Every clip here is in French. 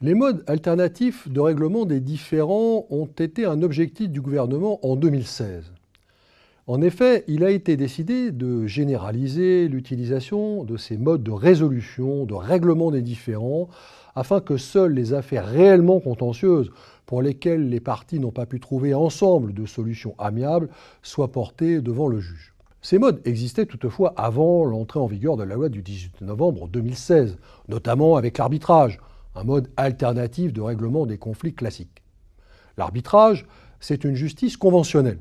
Les modes alternatifs de règlement des différends ont été un objectif du gouvernement en 2016. En effet, il a été décidé de généraliser l'utilisation de ces modes de résolution, de règlement des différends, afin que seules les affaires réellement contentieuses, pour lesquelles les parties n'ont pas pu trouver ensemble de solutions amiables, soient portées devant le juge. Ces modes existaient toutefois avant l'entrée en vigueur de la loi du 18 novembre 2016, notamment avec l'arbitrage, un mode alternatif de règlement des conflits classiques. L'arbitrage, c'est une justice conventionnelle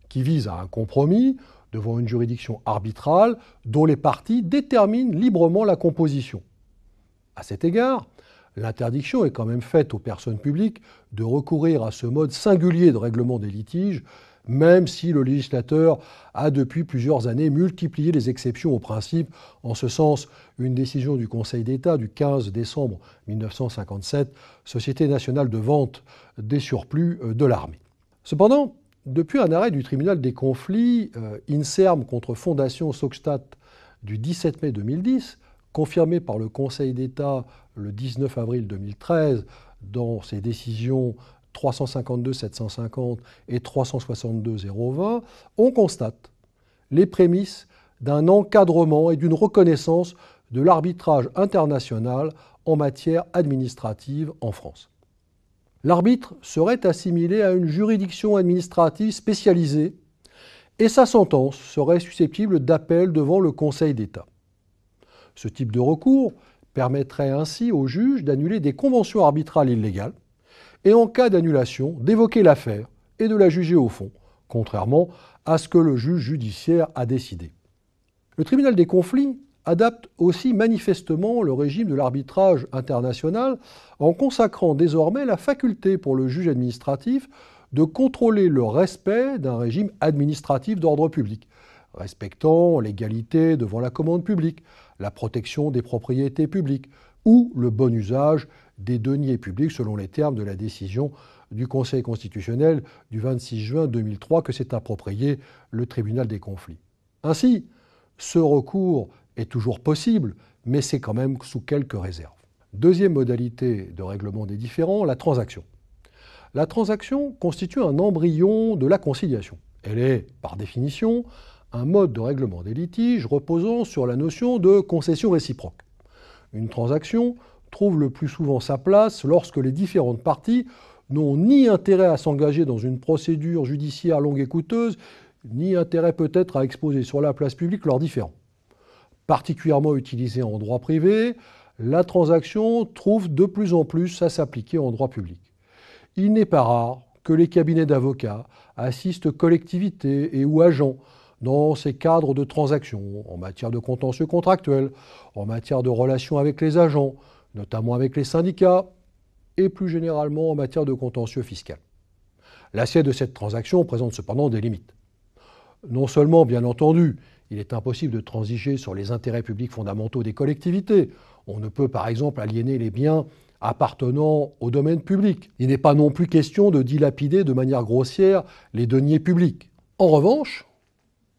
qui vise à un compromis devant une juridiction arbitrale dont les parties déterminent librement la composition. À cet égard, l'interdiction est quand même faite aux personnes publiques de recourir à ce mode singulier de règlement des litiges, même si le législateur a depuis plusieurs années multiplié les exceptions au principe. En ce sens, une décision du Conseil d'État du 15 décembre 1957, Société nationale de vente des surplus de l'armée. Cependant, depuis un arrêt du tribunal des conflits, Inserm contre Fondation Sogstath du 17 mai 2010, confirmé par le Conseil d'État le 19 avril 2013 dans ses décisions 352-750 et 362-020, on constate les prémices d'un encadrement et d'une reconnaissance de l'arbitrage international en matière administrative en France. L'arbitre serait assimilé à une juridiction administrative spécialisée et sa sentence serait susceptible d'appel devant le Conseil d'État. Ce type de recours permettrait ainsi au juge d'annuler des conventions arbitrales illégales et en cas d'annulation, d'évoquer l'affaire et de la juger au fond, contrairement à ce que le juge judiciaire a décidé. Le tribunal des conflits adapte aussi manifestement le régime de l'arbitrage international en consacrant désormais la faculté pour le juge administratif de contrôler le respect d'un régime administratif d'ordre public, respectant l'égalité devant la commande publique, la protection des propriétés publiques ou le bon usage des deniers publics selon les termes de la décision du Conseil constitutionnel du 26 juin 2003 que s'est approprié le tribunal des conflits. Ainsi, ce recours est toujours possible, mais c'est quand même sous quelques réserves. Deuxième modalité de règlement des différends, la transaction. La transaction constitue un embryon de la conciliation. Elle est, par définition, un mode de règlement des litiges reposant sur la notion de concession réciproque. Une transaction trouve le plus souvent sa place lorsque les différentes parties n'ont ni intérêt à s'engager dans une procédure judiciaire longue et coûteuse, ni intérêt peut-être à exposer sur la place publique leurs différends. Particulièrement utilisée en droit privé, la transaction trouve de plus en plus à s'appliquer en droit public. Il n'est pas rare que les cabinets d'avocats assistent collectivités et ou agents dans ces cadres de transactions, en matière de contentieux contractuel, en matière de relations avec les agents, notamment avec les syndicats, et plus généralement en matière de contentieux fiscal. L'assiette de cette transaction présente cependant des limites. Non seulement, bien entendu, il est impossible de transiger sur les intérêts publics fondamentaux des collectivités. On ne peut par exemple aliéner les biens appartenant au domaine public. Il n'est pas non plus question de dilapider de manière grossière les deniers publics. En revanche,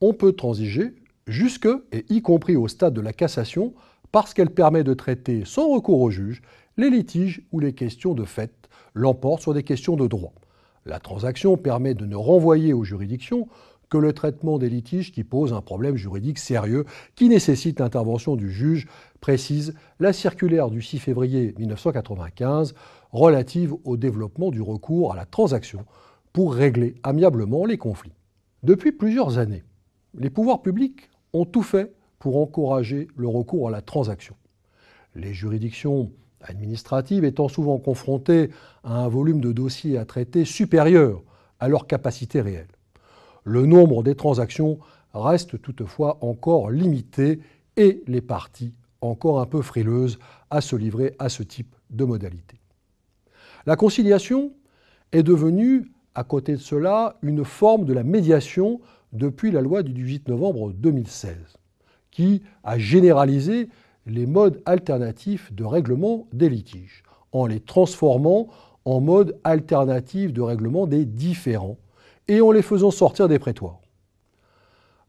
on peut transiger jusque, et y compris au stade de la cassation, parce qu'elle permet de traiter sans recours au juge les litiges où les questions de fait l'emportent sur des questions de droit. La transaction permet de ne renvoyer aux juridictions que le traitement des litiges qui posent un problème juridique sérieux qui nécessite l'intervention du juge, précise la circulaire du 6 février 1995 relative au développement du recours à la transaction pour régler amiablement les conflits. Depuis plusieurs années, les pouvoirs publics ont tout fait pour encourager le recours à la transaction. Les juridictions administratives étant souvent confrontées à un volume de dossiers à traiter supérieur à leur capacité réelle. Le nombre des transactions reste toutefois encore limité et les parties encore un peu frileuses à se livrer à ce type de modalité. La conciliation est devenue, à côté de cela, une forme de la médiation depuis la loi du 18 novembre 2016, qui a généralisé les modes alternatifs de règlement des litiges, en les transformant en modes alternatifs de règlement des différends, et en les faisant sortir des prétoires.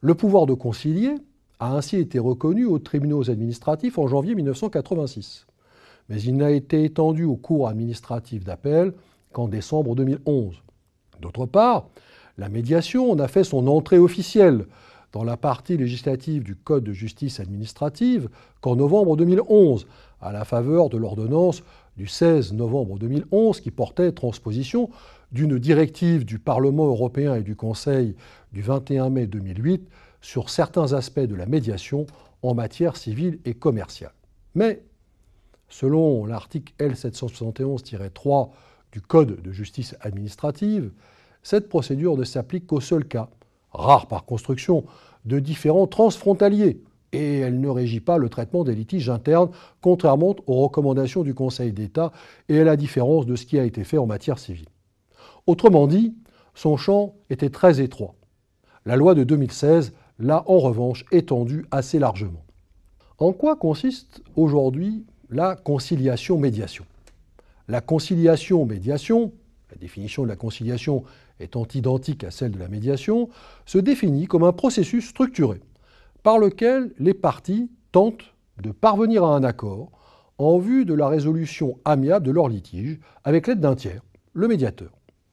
Le pouvoir de concilier a ainsi été reconnu aux tribunaux administratifs en janvier 1986. mais il n'a été étendu aux cours administratives d'appel qu'en décembre 2011. D'autre part, la médiation n'a fait son entrée officielle dans la partie législative du Code de justice administrative qu'en novembre 2011, à la faveur de l'ordonnance du 16 novembre 2011 qui portait transposition d'une directive du Parlement européen et du Conseil du 21 mai 2008 sur certains aspects de la médiation en matière civile et commerciale. Mais, selon l'article L771-3 du Code de justice administrative, cette procédure ne s'applique qu'au seul cas, rare par construction, de différends transfrontaliers, et elle ne régit pas le traitement des litiges internes, contrairement aux recommandations du Conseil d'État et à la différence de ce qui a été fait en matière civile. Autrement dit, son champ était très étroit. La loi de 2016 l'a en revanche étendu assez largement. En quoi consiste aujourd'hui la conciliation-médiation ? La conciliation-médiation, la définition de la conciliation étant identique à celle de la médiation, se définit comme un processus structuré par lequel les parties tentent de parvenir à un accord en vue de la résolution amiable de leur litige avec l'aide d'un tiers, le médiateur.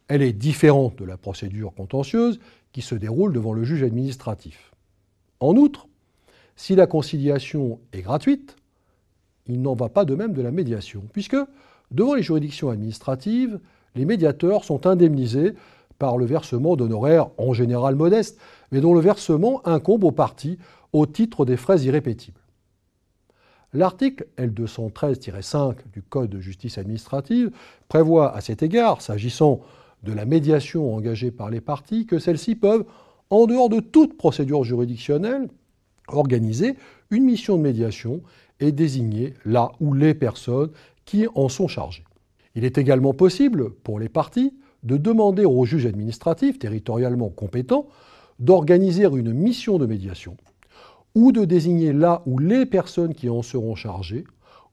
Elle est différente de la procédure contentieuse qui se déroule devant le juge administratif. En outre, si la conciliation est gratuite, il n'en va pas de même de la médiation, puisque devant les juridictions administratives, les médiateurs sont indemnisés par le versement d'honoraires en général modestes, mais dont le versement incombe aux parties au titre des frais irrépétibles. L'article L213-5 du Code de justice administrative prévoit à cet égard, s'agissant de la médiation engagée par les parties, que celles-ci peuvent, en dehors de toute procédure juridictionnelle, organiser une mission de médiation et désigner la ou les personnes qui en sont chargées. Il est également possible, pour les parties, de demander au juge administratif territorialement compétent d'organiser une mission de médiation ou de désigner la ou les personnes qui en seront chargées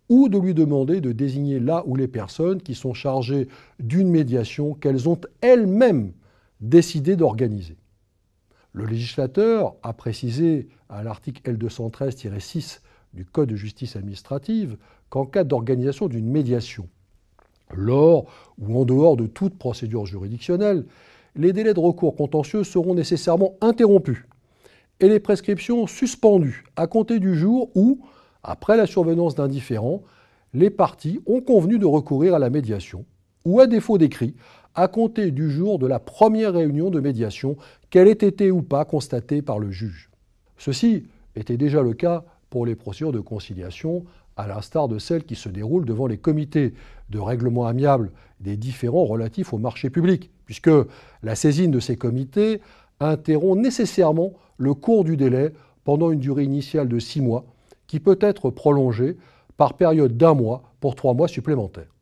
ou de lui demander de désigner la ou les personnes qui sont chargées d'une médiation qu'elles ont elles-mêmes décidé d'organiser. Le législateur a précisé à l'article L213-6 du Code de justice administrative qu'en cas d'organisation d'une médiation, lors ou en dehors de toute procédure juridictionnelle, les délais de recours contentieux seront nécessairement interrompus et les prescriptions suspendues à compter du jour où, après la survenance d'un différend, les parties ont convenu de recourir à la médiation ou, à défaut d'écrit, à compter du jour de la première réunion de médiation, qu'elle ait été ou pas constatée par le juge. Ceci était déjà le cas pour les procédures de conciliation, à l'instar de celles qui se déroulent devant les comités de règlement amiable des différends relatifs au marché public, puisque la saisine de ces comités interrompt nécessairement le cours du délai pendant une durée initiale de 6 mois, qui peut être prolongée par période d'1 mois pour 3 mois supplémentaires.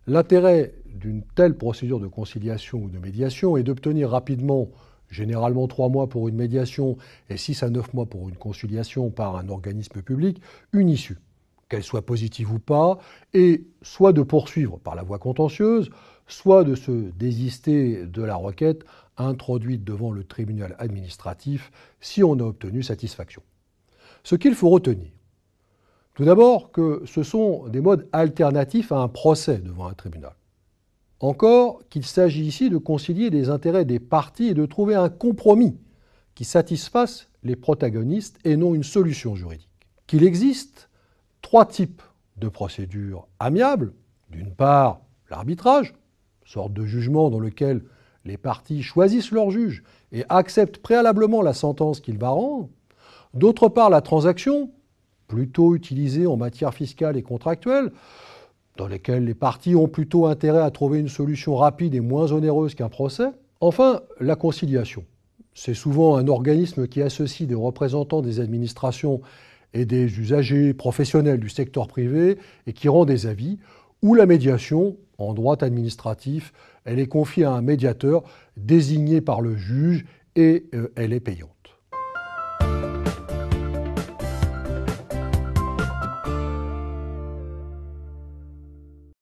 L'intérêt d'une telle procédure de conciliation ou de médiation est d'obtenir rapidement, généralement 3 mois pour une médiation et 6 à 9 mois pour une conciliation par un organisme public, une issue, qu'elle soit positive ou pas, et soit de poursuivre par la voie contentieuse, soit de se désister de la requête introduite devant le tribunal administratif si on a obtenu satisfaction. Ce qu'il faut retenir, tout d'abord que ce sont des modes alternatifs à un procès devant un tribunal. Encore qu'il s'agit ici de concilier les intérêts des parties et de trouver un compromis qui satisfasse les protagonistes et non une solution juridique. Qu'il existe 3 types de procédures amiables. D'une part, l'arbitrage, sorte de jugement dans lequel les parties choisissent leur juge et acceptent préalablement la sentence qu'il va rendre. D'autre part, la transaction, plutôt utilisée en matière fiscale et contractuelle, dans lesquelles les parties ont plutôt intérêt à trouver une solution rapide et moins onéreuse qu'un procès. Enfin, la conciliation. C'est souvent un organisme qui associe des représentants des administrations et des usagers professionnels du secteur privé et qui rend des avis, ou la médiation, en droit administratif, elle est confiée à un médiateur désigné par le juge et elle est payante.